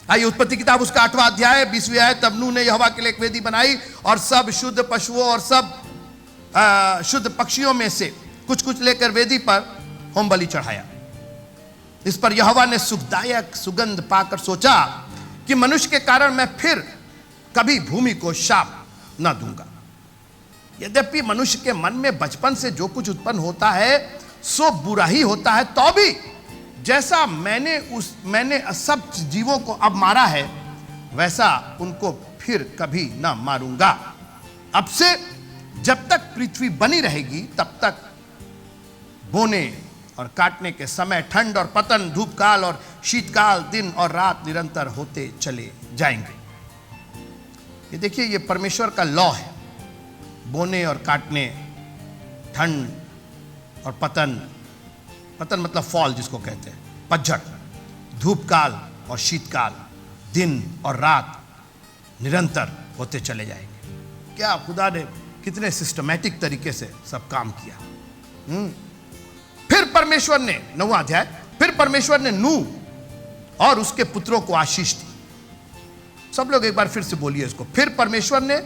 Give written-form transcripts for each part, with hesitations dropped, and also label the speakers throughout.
Speaker 1: आइए उत्पत्ति किताब उसका 8वां अध्याय 20वीं आयत। तब नूह ने यहोवा के लिए एक वेदी बनाई और सब शुद्ध पशुओं और सब शुद्ध पक्षियों में से कुछ कुछ लेकर वेदी पर होम बलि चढ़ाया। इस पर यहोवा ने सुखदायक सुगंध पाकर सोचा कि मनुष्य के कारण मैं फिर कभी भूमि को शाप न दूंगा। यद्यपि मनुष्य के मन में बचपन से जो कुछ उत्पन्न होता है सो बुरा ही होता है, तो भी जैसा मैंने सब जीवों को अब मारा है वैसा उनको फिर कभी ना मारूंगा। अब से जब तक पृथ्वी बनी रहेगी तब तक बोने और काटने के समय, ठंड और पतन, धूप काल और शीतकाल, दिन और रात निरंतर होते चले जाएंगे। ये देखिए, ये परमेश्वर का लॉ है। बोने और काटने, ठंड और पतन मतलब फॉल जिसको कहते हैं, पतझड़, धूप काल और शीतकाल, दिन और रात निरंतर होते चले जाएंगे। क्या खुदा ने कितने सिस्टमैटिक तरीके से सब काम किया। फिर परमेश्वर ने 9वां अध्याय, फिर परमेश्वर ने नूह और उसके पुत्रों को आशीष दी। सब लोग एक बार फिर से बोलिए इसको। फिर परमेश्वर ने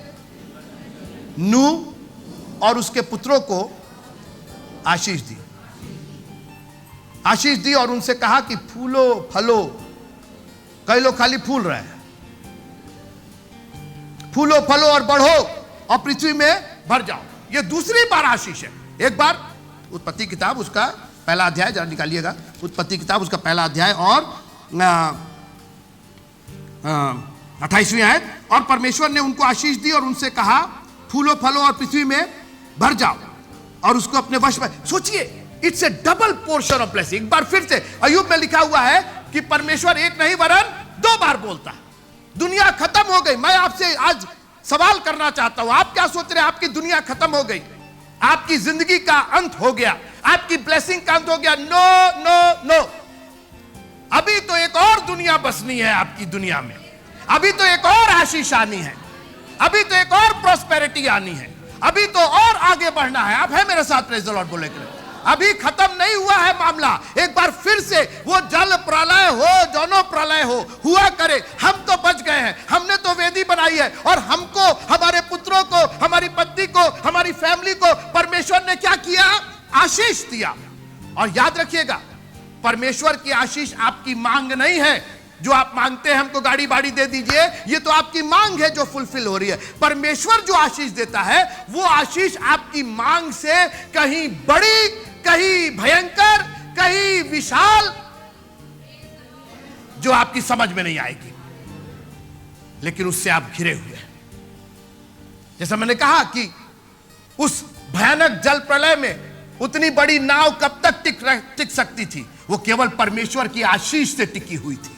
Speaker 1: नूह और उसके पुत्रों को आशीष दी। आशीष दी और उनसे कहा कि फूलो फलो। कई लोग खाली फूल रहे हैं। फूलो फलो और बढ़ो और पृथ्वी में भर जाओ। ये दूसरी बार आशीष है। एक बार उत्पत्ति किताब उसका पहला अध्याय, जरा निकालिएगा, उत्पत्ति किताब उसका पहला अध्याय और 28वीं आयत। और परमेश्वर ने उनको आशीष दी और उनसे कहा फूलो फलो और पृथ्वी में भर जाओ और उसको अपने वश में। सोचिए, it's A double portion of blessing. एक बार फिर से अय्यूब में लिखा हुआ है कि परमेश्वर एक नहीं वरन 2 बार बोलता है। दुनिया खत्म हो गई। मैं आपसे आज सवाल करना चाहता हूं, आप क्या सोच रहे हैं? आपकी दुनिया खत्म हो गई, आपकी जिंदगी का अंत हो गया, आपकी ब्लेसिंग का अंत हो गया? नो नो नो, अभी तो एक और दुनिया बसनी है आपकी दुनिया में। अभी तो एक और आशीष आनी है, अभी तो एक और प्रॉस्पेरिटी आनी है, अभी तो और आगे बढ़ना है। आप है मेरे साथ? प्रेज़ द लॉर्ड बोले करें। अभी खत्म नहीं हुआ है मामला। एक बार फिर से वो जल प्रलय हो, दोनों प्रलय हो, हुआ करे। हम तो बच गए हैं, हमने तो वेदी बनाई है और हमको, हमारे पुत्रों को, हमारी पत्नी को, हमारी फैमिली को परमेश्वर ने क्या किया? आशीष दिया। और याद रखिएगा, परमेश्वर की आशीष आपकी मांग नहीं है। जो आप मांगते हैं हमको गाड़ी बाड़ी दे दीजिए, ये तो आपकी मांग है जो फुलफिल हो रही है। परमेश्वर जो आशीष देता है वो आशीष आपकी मांग से कहीं बड़ी, कहीं भयंकर, कहीं विशाल, जो आपकी समझ में नहीं आएगी, लेकिन उससे आप घिरे हुए हैं। जैसा मैंने कहा कि उस भयानक जल प्रलय में उतनी बड़ी नाव कब तक टिक सकती थी? वो केवल परमेश्वर की आशीष से टिकी हुई थी।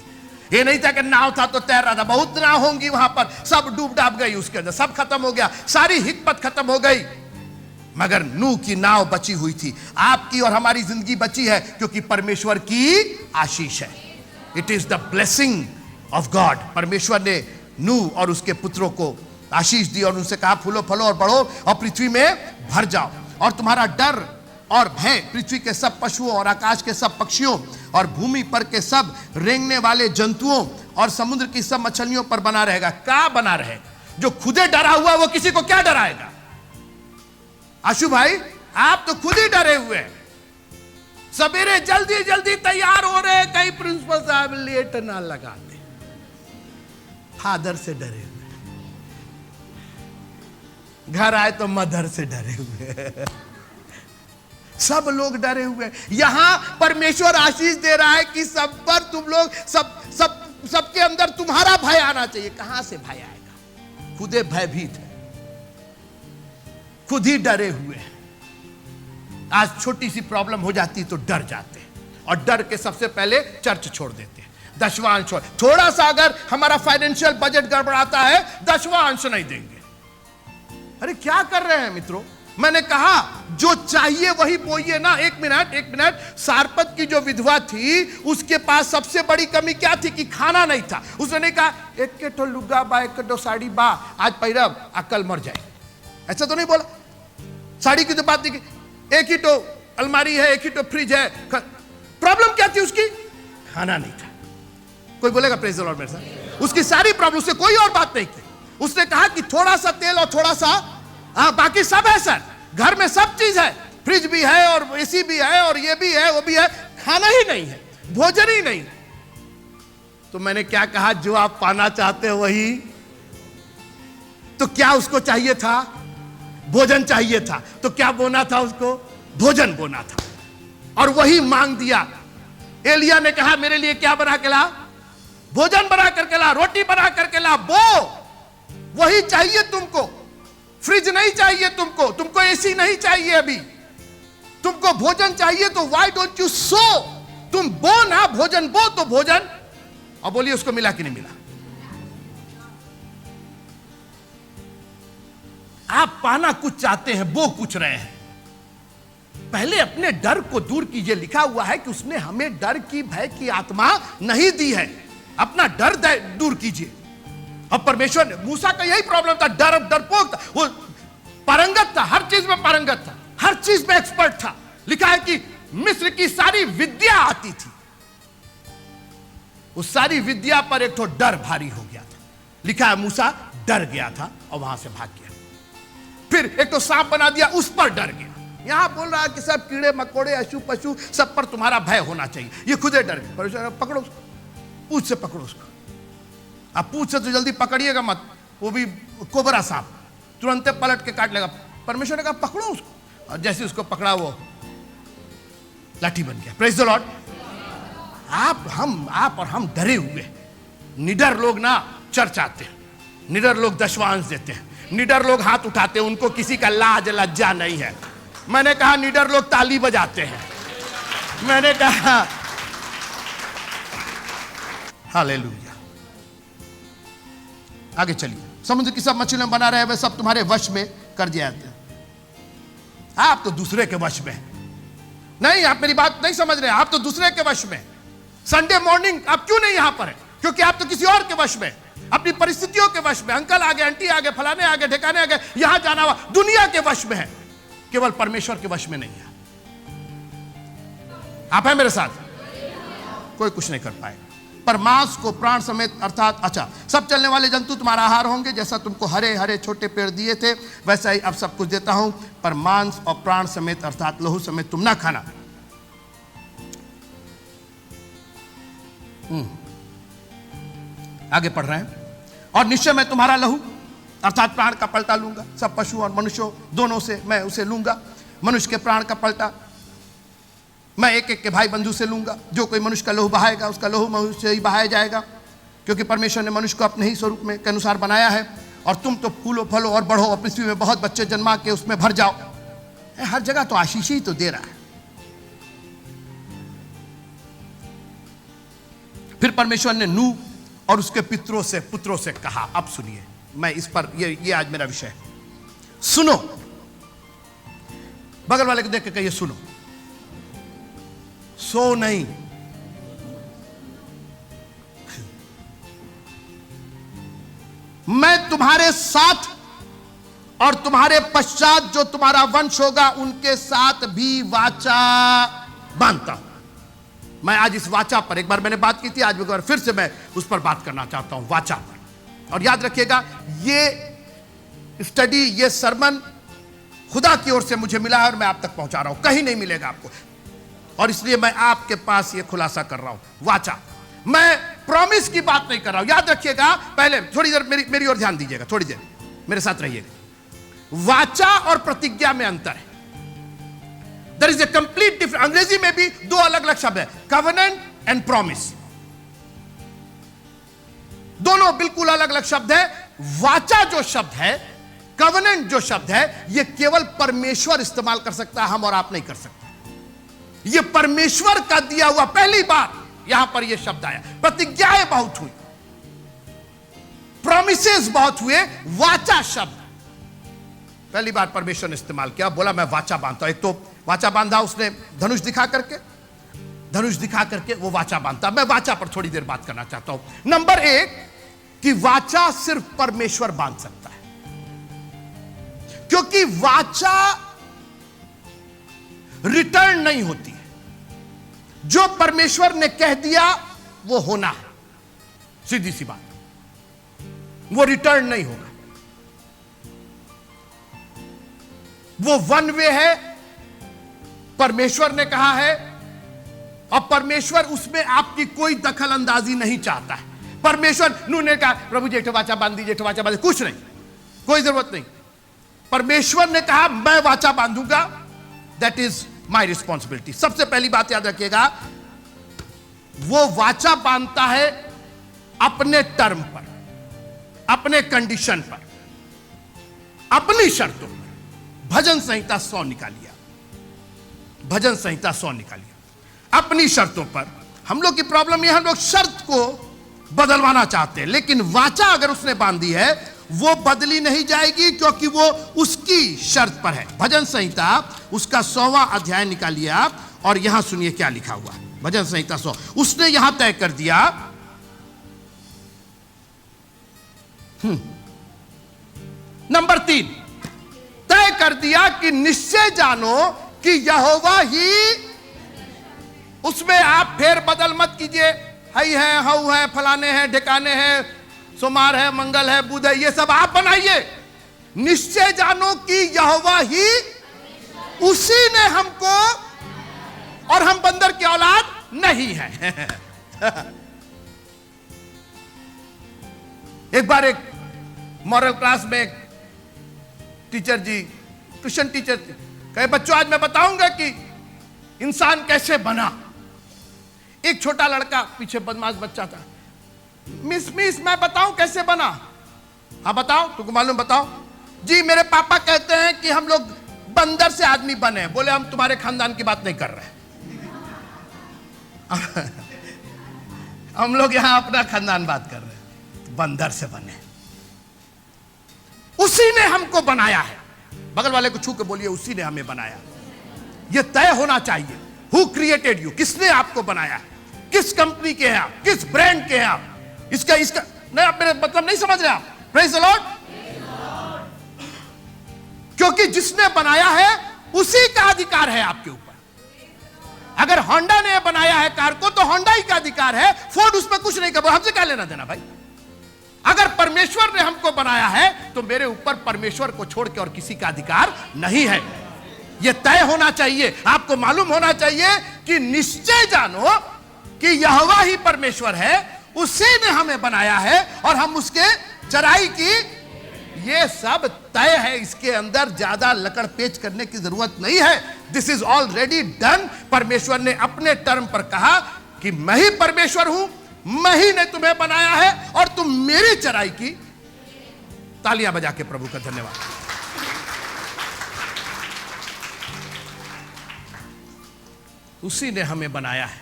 Speaker 1: ये नहीं था कि नाव था तो तैर रहा था। बहुत नाव होंगी वहां पर, सब डूब डाब गई, उसके अंदर सब खत्म हो गया, सारी हिकमत खत्म हो गई, मगर नूह की नाव बची हुई थी। आपकी और हमारी जिंदगी बची है क्योंकि परमेश्वर की आशीष है। It is the blessing of God. परमेश्वर ने नूह और उसके पुत्रों को आशीष दी और उनसे कहा फूलो फलो और बढ़ो और पृथ्वी में भर जाओ। और तुम्हारा डर और भय पृथ्वी के सब पशुओं और आकाश के सब पक्षियों और भूमि पर के सब रेंगने वाले जंतुओं और समुद्र की सब मछलियों पर बना रहेगा। क्या बना रहेगा? जो खुदे डरा हुआ वो किसी को क्या डराएगा? आशु भाई, आप तो खुद ही डरे हुए हैं। सवेरे जल्दी जल्दी तैयार हो रहे, कहीं प्रिंसिपल साहब लेट ना लगाते, फादर से डरे हुए, घर आए तो मदर से डरे हुए, सब लोग डरे हुए। यहां परमेश्वर आशीष दे रहा है कि सब पर तुम लोग, सबके अंदर तुम्हारा भय आना चाहिए। कहां से भय आएगा? खुदे भयभीत है, खुद ही डरे हुए हैं। आज छोटी सी प्रॉब्लम हो जाती तो डर जाते हैं और डर के सबसे पहले चर्च छोड़ देते हैं, दशवां अंश। थोड़ा सा अगर हमारा फाइनेंशियल बजट गड़बड़ाता है, दशवां अंश नहीं देंगे। अरे क्या कर रहे हैं मित्रों? मैंने कहा जो चाहिए वही बोइए ना। एक मिनट। सारपत की जो विधवा थी, उसके पास सबसे बड़ी कमी क्या थी? कि खाना नहीं था। उसने कहा एक के तो लुगा बा, एक के तो साड़ी बा, आज पैरब अकल मर जाए। ऐसा तो नहीं बोला। साड़ी की तो बात नहीं की, एक ही तो अलमारी है, एक ही तो फ्रिज है। प्रॉब्लम क्या थी उसकी? खाना नहीं था। कोई बोलेगा प्रेज द लॉर्ड मेरे साथ? उसकी सारी प्रॉब्लम, उससे कोई और बात नहीं की। उसने कहा कि थोड़ा सा तेल और थोड़ा सा बाकी सब है सर, घर में सब चीज है, फ्रिज भी है और एसी भी है और ये भी है वो भी है, खाना ही नहीं है, भोजन ही नहीं। तो मैंने क्या कहा, जो आप पाना चाहते हो वही। तो क्या उसको चाहिए था? भोजन चाहिए था। तो क्या बोना था उसको? भोजन बोना था, और वही मांग दिया। एलिया ने कहा मेरे लिए क्या बना के ला? भोजन बना करके ला, रोटी बना करके ला, वही चाहिए तुमको। फ्रिज नहीं चाहिए तुमको, तुमको एसी नहीं चाहिए, अभी तुमको भोजन चाहिए। तो व्हाई डोंट यू सो? तुम बो ना, भोजन बो तो भोजन। और बोलिए उसको मिला कि नहीं मिला? आप पाना कुछ चाहते हैं, बो कुछ रहे हैं। पहले अपने डर को दूर कीजिए। लिखा हुआ है कि उसने हमें डर की, भय की आत्मा नहीं दी है। अपना डर दूर कीजिए। अब परमेश्वर ने, मूसा का यही प्रॉब्लम था, डरपोक था, वो पारंगत था, हर चीज में पारंगत था, हर चीज में एक्सपर्ट था। लिखा है कि मिस्र की सारी विद्या आती थी, उस सारी विद्या पर एक तो डर भारी हो गया था। लिखा है मूसा डर गया था और वहां से भाग गया। फिर एक तो सांप बना दिया, उस पर डर गया। यहां बोल रहा है कि सब कीड़े मकोड़े अशु पशु सब पर तुम्हारा भय होना चाहिए, ये खुदे डर गए। परमेश्वर पकड़ो उसको, पूछ से पकड़ो उसको। अब पूछ से तो जल्दी पकड़िएगा मत, वो भी कोबरा सांप तुरंत पलट के काट लेगा। परमेश्वर ने कहा पकड़ो उसको, और जैसे उसको पकड़ा वो लाठी बन गया। Praise the Lord. आप और हम डरे हुए। निडर लोग ना चर्च आते हैं, निडर लोग दशवांश देते हैं, निडर लोग हाथ उठाते हैं, उनको किसी का लाज लज्जा नहीं है। मैंने कहा निडर लोग ताली बजाते हैं। मैंने कहा हालेलुया। आगे चलिए। समुद्र की सब मछलियां बना रहे, वे सब तुम्हारे वश में कर दिया जाते हैं। आप तो दूसरे के वश में नहीं, आप मेरी बात नहीं समझ रहे। आप तो दूसरे के वश में। संडे मॉर्निंग आप क्यों नहीं यहां पर है? क्योंकि आप तो किसी और के वश में, अपनी परिस्थितियों के वश में। अंकल आ गए, आंटी आ गए, फलाने आ गए, ठिकाने आ गए, यहां जाना हुआ, दुनिया के वश में है, केवल परमेश्वर के वश में नहीं है। आप हैं मेरे साथ? कोई कुछ नहीं कर पाएगा। पर मांस को प्राण समेत अर्थात, अच्छा, सब चलने वाले जंतु तुम्हारा आहार होंगे। जैसा तुमको हरे हरे छोटे पेड़ दिए थे वैसा ही अब सब कुछ देता हूं, पर मांस और प्राण समेत अर्थात लहू समेत तुम ना खाना। आगे पढ़ रहे हैं। और निश्चय मैं तुम्हारा लहू अर्थात प्राण का पलटा लूंगा। सब पशु और मनुष्यों दोनों से मैं उसे लूंगा। मनुष्य के प्राण का पलटा मैं एक एक के भाई बंधु से लूंगा। जो कोई मनुष्य का लहू बहाएगा उसका लहू मनुष्य से ही बहाया जाएगा, क्योंकि परमेश्वर ने मनुष्य को अपने ही स्वरूप में के अनुसार बनाया है। और तुम तो फूलो फलो और बढ़ो और पृथ्वी में बहुत बच्चे जन्मा के उसमें भर जाओ। हर जगह तो आशीष ही तो दे रहा है। फिर परमेश्वर ने नूह और उसके पुत्रों से कहा। अब सुनिए, मैं इस पर ये आज मेरा विषय है। सुनो, बगल वाले को देख के कहिए सुनो। सो नहीं, मैं तुम्हारे साथ और तुम्हारे पश्चात जो तुम्हारा वंश होगा उनके साथ भी वाचा बांधता हूं। मैं आज इस वाचा पर, एक बार मैंने बात की थी, आज एक बार फिर से मैं उस पर बात करना चाहता हूं, वाचा पर। और याद रखिएगा, ये स्टडी, ये सरमन खुदा की ओर से मुझे मिला है और मैं आप तक पहुंचा रहा हूं, कहीं नहीं मिलेगा आपको। और इसलिए मैं आपके पास ये खुलासा कर रहा हूं, वाचा। मैं प्रॉमिस की बात नहीं कर रहा हूं। याद रखिएगा, पहले थोड़ी देर मेरी ओर ध्यान दीजिएगा, थोड़ी देर मेरे साथ रहिएगा। वाचा और प्रतिज्ञा में अंतर है। There is a complete difference. अंग्रेजी में भी दो अलग अलग शब्द है, कवेनेंट एंड प्रॉमिस। दोनों बिल्कुल अलग अलग शब्द है। वाचा जो शब्द है, कवेनेंट जो शब्द है, यह केवल परमेश्वर इस्तेमाल कर सकता है, हम और आप नहीं कर सकते। यह परमेश्वर का दिया हुआ, पहली बार यहां पर यह शब्द आया। प्रतिज्ञाएं बहुत हुई, प्रॉमिसेस बहुत हुए, वाचा शब्द पहली बार परमेश्वर ने इस्तेमाल किया। बोला मैं वाचा बांधता हूं। एक तो वाचा बांधा उसने धनुष दिखा करके वो वाचा बांधता। मैं वाचा पर थोड़ी देर बात करना चाहता हूं। नंबर एक, कि वाचा सिर्फ परमेश्वर बांध सकता है, क्योंकि वाचा रिटर्न नहीं होती है। जो परमेश्वर ने कह दिया वो होना है। सीधी सी बात, वो रिटर्न नहीं होगा। वो वन वे है, परमेश्वर ने कहा है, और परमेश्वर उसमें आपकी कोई दखल अंदाजी नहीं चाहता है। परमेश्वर नूह ने कहा प्रभु जी वाचा बांध दीजिए, वाचा बांध, कुछ नहीं, कोई जरूरत नहीं। परमेश्वर ने कहा मैं वाचा बांधूंगा, दैट इज माई रिस्पॉन्सिबिलिटी। सबसे पहली बात याद रखिएगा, वो वाचा बांधता है अपने टर्म पर, अपने कंडीशन पर, अपनी शर्तों पर। भजन संहिता 100 निकालिए, भजन संहिता 100 निकालिए, अपनी शर्तों पर। हम लोग की प्रॉब्लम यह, हम लोग शर्त को बदलवाना चाहते हैं, लेकिन वाचा अगर उसने बांधी है वो बदली नहीं जाएगी, क्योंकि वो उसकी शर्त पर है। भजन संहिता उसका 100वां अध्याय निकालिए आप, और यहां सुनिए क्या लिखा हुआ है। भजन संहिता 100, उसने यहां तय कर दिया, नंबर 3 तय कर दिया कि निश्चय जानो कि यहोवा ही, उसमें आप फेर बदल मत कीजिए, हई है, हऊ है, फलाने हैं, ठिकाने हैं, सोमवार है, मंगल है, बुध है, ये सब आप बनाइए। निश्चय जानो कि यहोवा ही, उसी ने हमको, और हम बंदर की औलाद नहीं है। एक बार एक मॉरल क्लास में एक टीचर जी, ट्यूशन टीचर कहे बच्चों आज मैं बताऊंगा कि इंसान कैसे बना। एक छोटा लड़का पीछे बदमाश बच्चा था, मिस मैं बताऊं कैसे बना? हाँ बताओ, तुमको मालूम, बताओ। जी मेरे पापा कहते हैं कि हम लोग बंदर से आदमी बने। बोले हम तुम्हारे खानदान की बात नहीं कर रहे, हम लोग यहां अपना खानदान बात कर रहे हैं, बंदर से बने। उसी ने हमको बनाया है। बगल वाले को छू के बोलिए, उसी ने हमें बनाया। यह तय होना चाहिए, हु क्रिएटेड यू, किसने आपको बनाया है, किस कंपनी के हैं आप, किस ब्रांड के हैं आप, इसका नहीं, आप मेरे मतलब नहीं समझ रहे आप। Praise the Lord. क्योंकि जिसने बनाया है उसी का अधिकार है आपके ऊपर। अगर होंडा ने बनाया है कार को, तो होंडा ही का अधिकार है, फोर्ड उसमें कुछ नहीं कर, हमसे क्या लेना देना भाई। अगर परमेश्वर ने हमको बनाया है तो मेरे ऊपर परमेश्वर को छोड़ के और किसी का अधिकार नहीं है। यह तय होना चाहिए, आपको मालूम होना चाहिए कि निश्चय जानो कि यहोवा ही परमेश्वर है, उसी ने हमें बनाया है और हम उसके चराई की, ये सब तय है। इसके अंदर ज्यादा लकड़ पेच करने की जरूरत नहीं है। This is already done. परमेश्वर ने अपने टर्म पर कहा कि मैं ही परमेश्वर हूं, मैं ही ने तुम्हें बनाया है और तुम मेरी चराई की। तालियां बजा के प्रभु का धन्यवाद। उसी ने हमें बनाया है,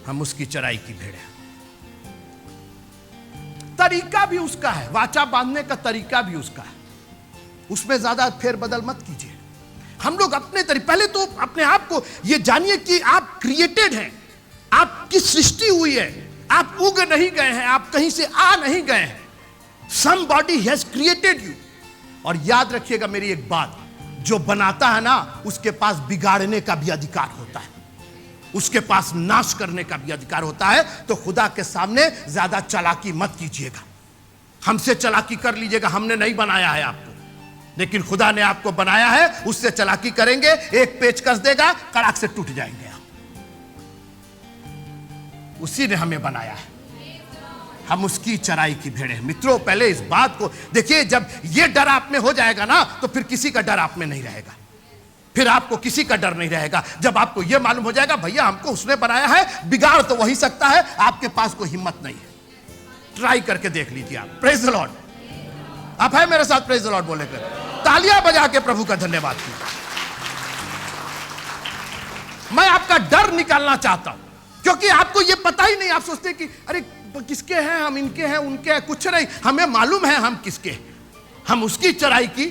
Speaker 1: हम उसकी चराई की भेड़ हैं। तरीका भी उसका है, वाचा बांधने का तरीका भी उसका है, उसमें ज्यादा फेरबदल मत कीजिए। हम लोग अपने तरीके, पहले तो अपने आप को ये जानिए कि आप क्रिएटेड हैं, आपकी सृष्टि हुई है, आप उग नहीं गए हैं, आप कहीं से आ नहीं गए हैं। Somebody has created you। और याद रखिएगा मेरी एक बात, जो बनाता है ना उसके पास बिगाड़ने का भी अधिकार होता है, उसके पास नाश करने का भी अधिकार होता है। तो खुदा के सामने ज्यादा चालाकी मत कीजिएगा। हमसे चालाकी कर लीजिएगा, हमने नहीं बनाया है आपको, लेकिन खुदा ने आपको बनाया है। उससे चालाकी करेंगे, एक पेच कस देगा, कड़ाक से टूट जाएंगे आप। उसी ने हमें बनाया है, हम उसकी चराई की भेड़ हैं। मित्रों पहले इस बात को देखिए, जब ये डर आप में हो जाएगा ना तो फिर किसी का डर आप में नहीं रहेगा, फिर आपको किसी का डर नहीं रहेगा। जब आपको यह मालूम हो जाएगा भैया हमको उसने बनाया है, बिगाड़ तो वही सकता है, आपके पास कोई हिम्मत नहीं है। ट्राई करके देख लीजिए आप। Praise the Lord. आप है मेरे साथ प्रेज द लॉर्ड बोले कर, तालियां बजा के प्रभु का धन्यवाद कीजिए। मैं आपका डर निकालना चाहता हूं, क्योंकि आपको यह पता ही नहीं। आप सोचते कि अरे किसके हैं, हम इनके हैं, उनके हैं, कुछ नहीं। हमें मालूम है हम किसके हैं, हम उसकी चराई की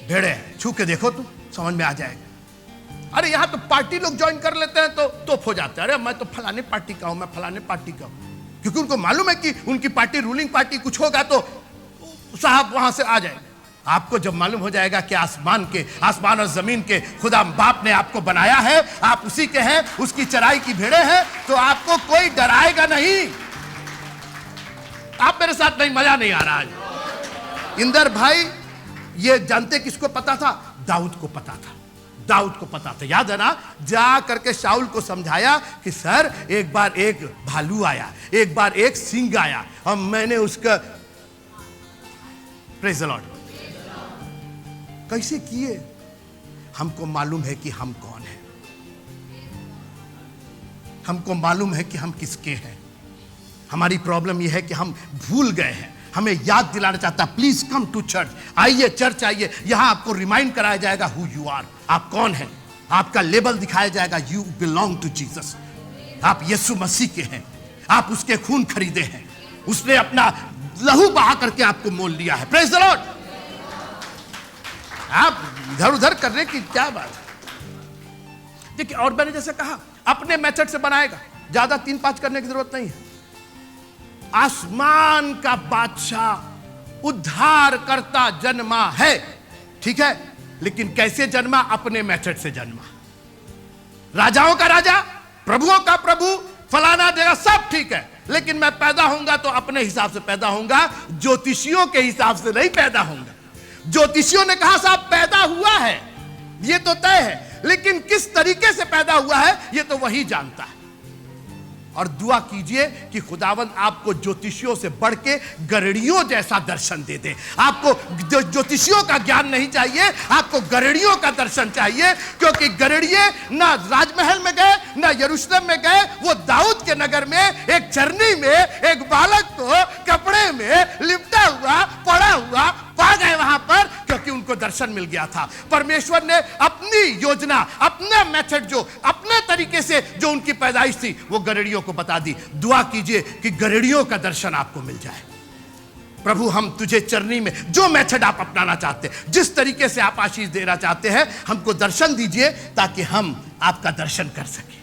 Speaker 1: भेड़े हैं। छू के देखो तुम, समझ में आ जाएगा। अरे यहां तो पार्टी लोग ज्वाइन कर लेते हैं तो तोप हो जाते हैं, अरे मैं तो फलाने पार्टी का हूं, मैं फलाने पार्टी का हूं, क्योंकि उनको मालूम है कि उनकी पार्टी रूलिंग पार्टी, कुछ होगा तो साहब वहां से आ जाएंगे। आपको जब मालूम हो जाएगा कि आसमान और जमीन के खुदा बाप ने आपको बनाया है, आप उसी के हैं, उसकी चराई की भेड़े हैं, तो आपको कोई डराएगा नहीं। मेरे साथ नहीं, मजा नहीं आ रहा है। इंदर भाई ये जानते किसको पता था? दाऊद को पता था, दाऊद को पता था। याद है ना, जा करके शाऊल को समझाया कि सर एक बार एक भालू आया, एक बार एक सिंह आया और मैंने उसका प्रेज द लॉर्ड कैसे किए। हमको मालूम है कि हम कौन हैं, हमको मालूम है कि हम किसके हैं। हमारी प्रॉब्लम यह है कि हम भूल गए हैं। हमें याद दिलाना चाहता, प्लीज कम टू चर्च, आइए चर्च आइए, यहां आपको रिमाइंड कराया जाएगा हु यू आर, आप कौन हैं। आपका लेबल दिखाया जाएगा, यू बिलोंग टू जीसस, आप यीशु मसीह के हैं, आप उसके खून खरीदे हैं, उसने अपना लहू बहा करके आपको मोल लिया है। Praise the Lord. आप इधर उधर करने की क्या बात है। देखिए, और मैंने जैसे कहा अपने मेथड से बनाएगा, ज्यादा 3-5 करने की जरूरत नहीं है। आसमान का बादशाह उद्धार करता जन्मा है, ठीक है, लेकिन कैसे जन्मा? अपने मेथड से जन्मा। राजाओं का राजा, प्रभुओं का प्रभु, फलाना जगह सब ठीक है, लेकिन मैं पैदा होऊंगा तो अपने हिसाब से पैदा होऊंगा, ज्योतिषियों के हिसाब से नहीं पैदा होऊंगा। ज्योतिषियों ने कहा साहब पैदा हुआ है, ये तो तय है, लेकिन किस तरीके से पैदा हुआ है ये तो वही जानता है। और दुआ कीजिए कि खुदावंद आपको ज्योतिषियों से बढ़ के गरड़ियों जैसा दर्शन दे दे। आपको ज्योतिषियों का ज्ञान नहीं चाहिए, आपको गरड़ियों का दर्शन चाहिए, क्योंकि गरड़िए ना राजमहल में गए ना यरूशलेम में गए, वो दाऊद के नगर में एक चरनी में एक बालक को कपड़े में लिपटा हुआ पड़ा हुआ पा गए वहां पर, क्योंकि उनको दर्शन मिल गया था। परमेश्वर ने अपनी योजना, अपना मेथड, जो अपने तरीके से जो उनकी पैदाइश थी वो गरड़ियों को बता दी। दुआ कीजिए कि गरड़ियों का दर्शन आपको मिल जाए। प्रभु हम तुझे चरनी में जो मेथड आप अपनाना चाहते हैं, जिस तरीके से आप आशीष देना चाहते हैं, हमको दर्शन दीजिए ताकि हम आपका दर्शन कर सके।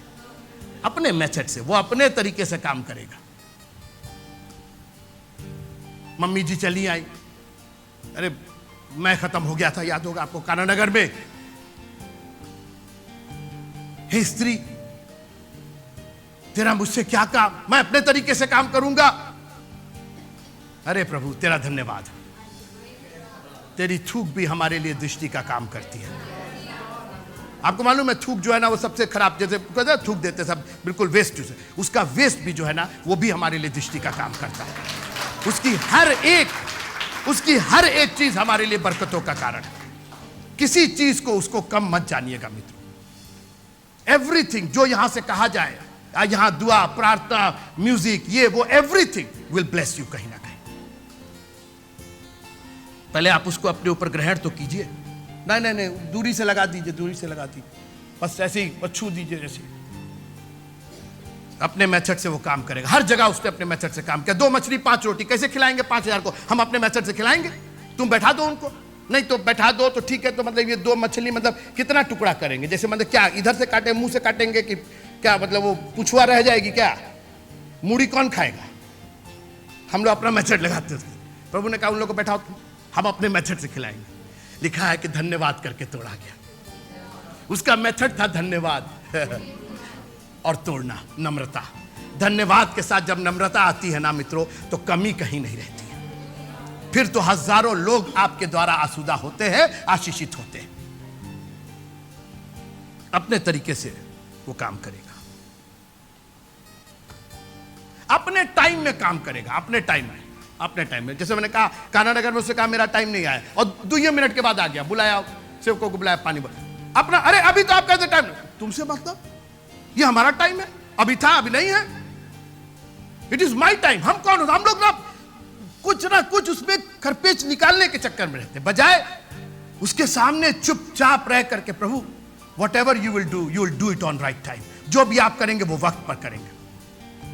Speaker 1: अपने मेथड से, वो अपने तरीके से काम करेगा। मम्मी जी चली आई, अरे मैं खत्म हो गया था, याद होगा आपको, कानानगर में। हे स्त्री, तेरा मुझसे क्या काम, मैं अपने तरीके से काम करूंगा। अरे प्रभु तेरा धन्यवाद, तेरी थूक भी हमारे लिए दृष्टि का काम करती है। आपको मालूम है थूक जो है ना वो सबसे खराब, जैसे थूक देते सब बिल्कुल वेस्ट से, उसका वेस्ट भी जो है ना वो भी हमारे लिए दृष्टि का काम करता है। उसकी हर एक चीज हमारे लिए बरकतों का कारण है। किसी चीज को उसको कम मत जानिएगा मित्रों। एवरीथिंग जो यहां से कहा जाए, यहां दुआ, प्रार्थना, म्यूजिक, ये वो, एवरीथिंग विल ब्लेस यू कहीं ना कहीं। पहले आप उसको अपने ऊपर ग्रहण तो कीजिए। नहीं, दूरी से लगा दीजिए, दूरी से लगा दीजिए, बस ऐसे ही छू दीजिए। जैसे अपने मेथड से वो काम करेगा। हर जगह उसने अपने मेथड से काम किया। 2 मछली 5 रोटी कैसे खिलाएंगे 5000 को? हम अपने मेथड से खिलाएंगे। तुम बैठा दो उनको, नहीं तो बैठा दो तो ठीक है, तो मतलब ये 2 मछली मतलब कितना टुकड़ा करेंगे? जैसे मतलब क्या इधर से काटे, मुंह से काटेंगे कि क्या? मतलब वो पुछुआ रह जाएगी क्या? मूड़ी कौन खाएगा? हम लोग अपना मेथड लगाते थे। प्रभु ने कहा उन लोग को बैठाओ, हम अपने मेथड से खिलाएंगे। लिखा है कि धन्यवाद करके तोड़ा गया। उसका मेथड था धन्यवाद और तोड़ना, नम्रता। धन्यवाद के साथ जब नम्रता आती है ना मित्रों, तो कमी कहीं नहीं रहती है। फिर तो हजारों लोग आपके द्वारा आसूदा होते हैं, आशीषित होते हैं। अपने तरीके से वो काम करेगा, अपने टाइम में काम करेगा, अपने टाइम में। जैसे मैंने कहा कानानगर में उससे कहा मेरा टाइम नहीं आया, और 2 मिनट के बाद आ गया, बुलाया सेवकों को, बुलाया, पानी बोला अपना। अरे अभी तो आप कहते टाइम, तुमसे मतलब ये हमारा टाइम है, अभी था अभी नहीं है। It is my time. हम कौन? हम लोग ना कुछ उसमें खरपेच निकालने के चक्कर में रहते, बजाय उसके सामने चुपचाप रह करके, Prabhu whatever you will do it on right time. जो भी आप करेंगे वो वक्त पर करेंगे।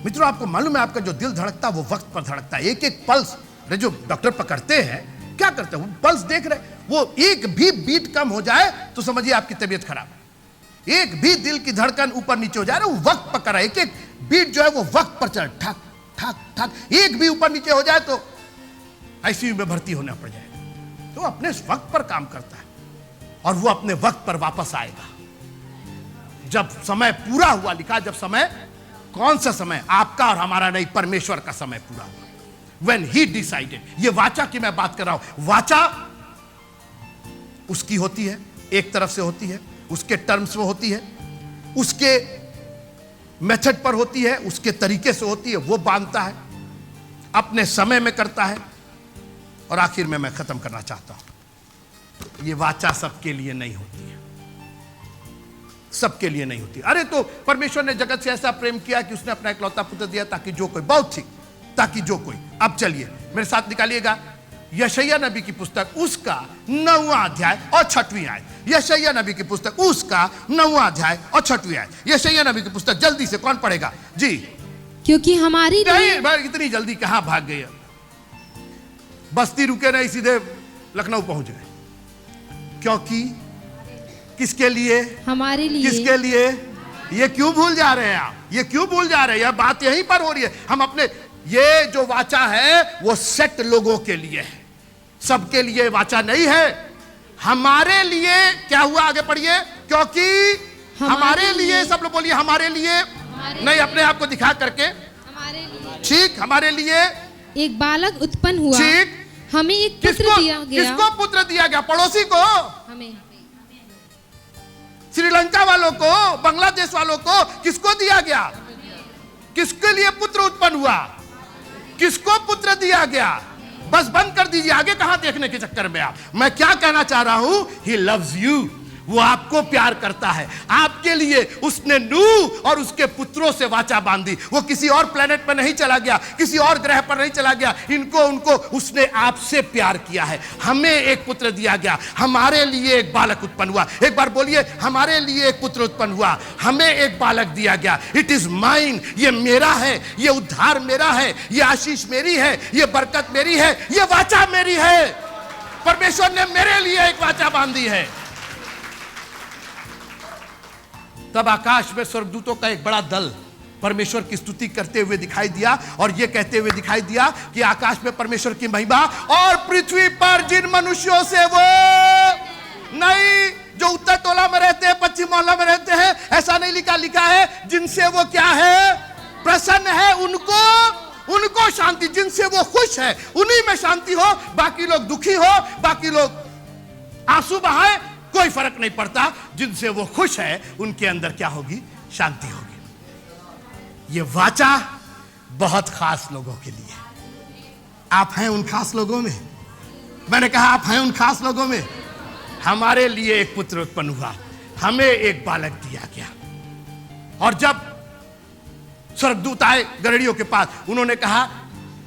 Speaker 1: मित्रों आपको मालूम है आपका जो दिल धड़कता है वो वक्त पर धड़कता है। एक एक पल्स जो डॉक्टर पकड़ते हैं, क्या करते हैं वो पल्स देख रहे, वो एक भी बीट कम हो जाए तो समझिए आपकी तबीयत खराब है। एक भी दिल की धड़कन ऊपर नीचे हो जाए ना, वो वक्त पर कर रहा है। एक एक बीट जो है वो वक्त पर चल, ठक ठक ठक, एक भी ऊपर नीचे हो जाए तो आईसीयू में भर्ती होना पड़ जाएगा। तो अपने वक्त पर काम करता है और वो अपने वक्त पर वापस आएगा जब समय पूरा हुआ। लिखा जब समय, कौन सा समय? आपका और हमारा नहीं, परमेश्वर का समय पूरा हुआ। when he decided. ये वाचा की मैं बात कर रहा हूं. वाचा उसकी होती है, एक तरफ से होती है, उसके टर्म्स में होती है, उसके मेथड पर होती है, उसके तरीके से होती है, वो बांधता है, अपने समय में करता है. और आखिर में मैं खत्म करना चाहता हूं, ये वाचा सबके लिए नहीं होती है, सबके लिए नहीं होती. अरे तो परमेश्वर ने जगत से ऐसा प्रेम किया कि उसने अपना इकलौता पुत्र दिया ताकि जो कोई, बहुत ठीक, ताकि जो कोई. अब चलिए मेरे साथ निकालिएगा यशायाह नबी की पुस्तक, उसका 9वां अध्याय और 6वीं आयत. यशायाह नबी की पुस्तक, उसका 9वां अध्याय और 6वीं आयत. यशायाह नबी की पुस्तक, जल्दी से कौन पढ़ेगा जी?
Speaker 2: क्योंकि हमारी
Speaker 1: नहीं, इतनी जल्दी कहां भाग गए, बस्ती रुके नहीं, सीधे लखनऊ पहुंच गए. क्योंकि किसके लिए?
Speaker 2: हमारे लिए.
Speaker 1: किसके लिए? ये क्यों भूल जा रहे हैं आप? ये क्यों भूल जा रहे हैं? यह बात यहीं पर हो रही है. हम अपने, ये जो वाचा है वो सेट लोगों के लिए है, सबके लिए वाचा नहीं है. हमारे लिए क्या हुआ? आगे पढ़िए. क्योंकि हमारे लिए, सब लोग बोलिए हमारे लिए. नहीं, अपने आप को दिखा करके.
Speaker 2: हमारे लिए.
Speaker 1: ठीक, हमारे लिए
Speaker 2: एक बालक उत्पन्न हुआ.
Speaker 1: ठीक.
Speaker 2: हमें एक पुत्र दिया गया.
Speaker 1: किसको पुत्र दिया गया? पड़ोसी को,
Speaker 2: हमें.
Speaker 1: श्रीलंका वालों को, बांग्लादेश वालों को किसको दिया गया? किसके लिए पुत्र उत्पन्न हुआ? किसको पुत्र दिया गया? बस बंद कर दीजिए, आगे कहां देखने के चक्कर में आप. मैं क्या कहना चाह रहा हूं, ही लव्स यू. वो आपको प्यार करता है. आपके लिए उसने नूह और उसके पुत्रों से वाचा बांधी. वो किसी और प्लेनेट पर नहीं चला गया, किसी और ग्रह पर नहीं चला गया. उनको उसने आपसे प्यार किया है. हमें एक पुत्र दिया गया, हमारे लिए एक बालक उत्पन्न हुआ. एक बार बोलिए, हमारे लिए एक पुत्र उत्पन्न हुआ, हमें एक बालक दिया गया. It is mine. ये मेरा है, ये उद्धार मेरा है, ये आशीष मेरी है, ये बरकत मेरी है, ये वाचा मेरी है. परमेश्वर ने मेरे लिए एक वाचा बांधी है. तब आकाश में स्वर्गदूतों का एक बड़ा दल परमेश्वर की स्तुति करते हुए दिखाई दिया और यह कहते हुए दिखाई दिया कि आकाश में परमेश्वर की महिमा और पृथ्वी पर जिन मनुष्यों से वो नहीं, जो उत्तर टोला में रहते हैं, पश्चिम मोहल्ला में रहते हैं, ऐसा नहीं लिखा है जिनसे वो क्या है? प्रसन्न है. उनको शांति. जिनसे वो खुश है उन्हीं में शांति हो. बाकी लोग दुखी हो, बाकी लोग आंसू बहाए, कोई फर्क नहीं पड़ता. जिनसे वो खुश है उनके अंदर क्या होगी? शांति होगी. ये वाचा बहुत खास लोगों के लिए. आप हैं उन खास लोगों में. मैंने कहा आप हैं उन खास लोगों में. हमारे लिए एक पुत्र उत्पन्न हुआ, हमें एक बालक दिया गया. और जब स्वर्गदूत आए गड़ड़ियों के पास, उन्होंने कहा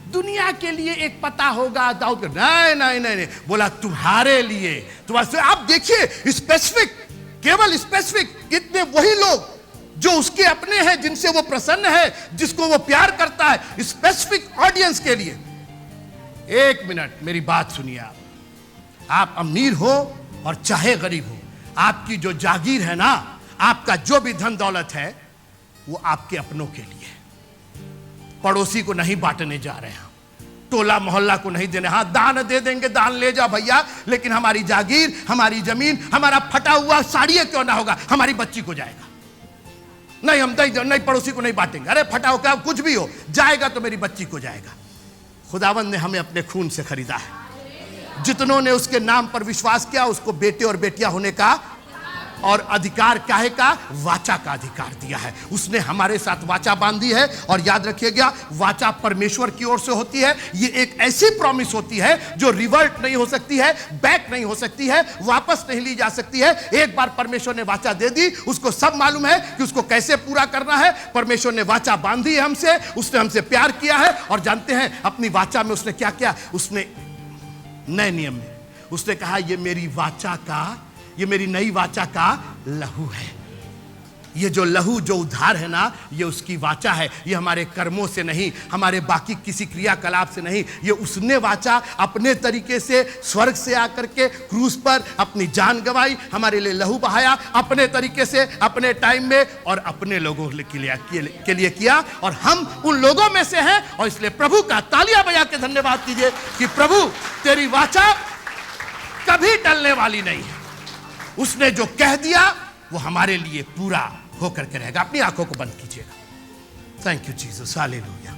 Speaker 1: दुनिया के लिए एक पता होगा दाऊद का. नहीं, बोला तुम्हारे लिए. तुम्हारे. आप देखिए, स्पेसिफिक, केवल स्पेसिफिक. इतने वही लोग जो उसके अपने हैं, जिनसे वो प्रसन्न है, जिसको वो प्यार करता है, स्पेसिफिक ऑडियंस के लिए. एक मिनट मेरी बात सुनिए. आप अमीर हो और चाहे गरीब हो, आपकी जो जागीर है ना, आपका जो भी धन दौलत है, वो आपके अपनों के लिए. पड़ोसी को नहीं बांटने जा रहे हैं, टोला मोहल्ला को नहीं देने. हाँ, दान दे देंगे, दान ले जा भैया, लेकिन हमारी जागीर, हमारी जमीन, हमारा फटा हुआ साड़ी क्यों ना होगा, हमारी बच्ची को जाएगा. नहीं, हम नहीं, पड़ोसी को नहीं बांटेंगे. अरे फटा हो क्या, कुछ भी हो, जाएगा तो मेरी बच्ची को जाएगा. खुदावंद ने हमें अपने खून से खरीदा है. जितनों ने उसके नाम पर विश्वास किया, उसको बेटे और बेटियां होने का और अधिकार काहे का? वाचा का अधिकार दिया है. उसने हमारे साथ वाचा बांधी है. और याद रखिएगा, वाचा परमेश्वर की ओर से होती है. ये एक ऐसी प्रॉमिस होती है जो रिवर्ट नहीं हो सकती है, बैक नहीं हो सकती है, वापस नहीं ली जा सकती है. एक बार परमेश्वर ने वाचा दे दी, उसको सब मालूम है कि उसको कैसे पूरा करना है. परमेश्वर ने वाचा बांधी है हमसे, उसने हमसे प्यार किया है. और जानते हैं अपनी वाचा में उसने क्या किया? उसने नए नियम में उसने कहा, ये मेरी वाचा का, ये मेरी नई वाचा का लहू है. ये जो लहू, जो उद्धार है ना, ये उसकी वाचा है. ये हमारे कर्मों से नहीं, हमारे बाकी किसी क्रियाकलाप से नहीं. ये उसने वाचा अपने तरीके से स्वर्ग से आकर के क्रूस पर अपनी जान गंवाई, हमारे लिए लहू बहाया अपने तरीके से, अपने टाइम में, और अपने लोगों के लिए किया. और हम उन लोगों में से हैं. और इसलिए प्रभु का तालियां बजा के धन्यवाद कीजिए कि प्रभु, तेरी वाचा कभी टलने वाली नहीं है. उसने जो कह दिया वो हमारे लिए पूरा होकर के रहेगा. अपनी आंखों को बंद कीजिएगा. Thank you Jesus, hallelujah.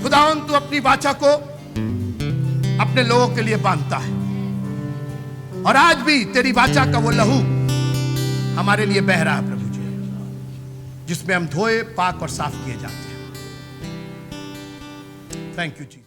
Speaker 1: खुदावन तू अपनी वाचा को अपने लोगों के लिए बांधता है, और आज भी तेरी वाचा का वो लहू हमारे लिए बह रहा है प्रभु जी, जिसमें हम धोए, पाक और साफ किए जाते हैं। Thank you ji.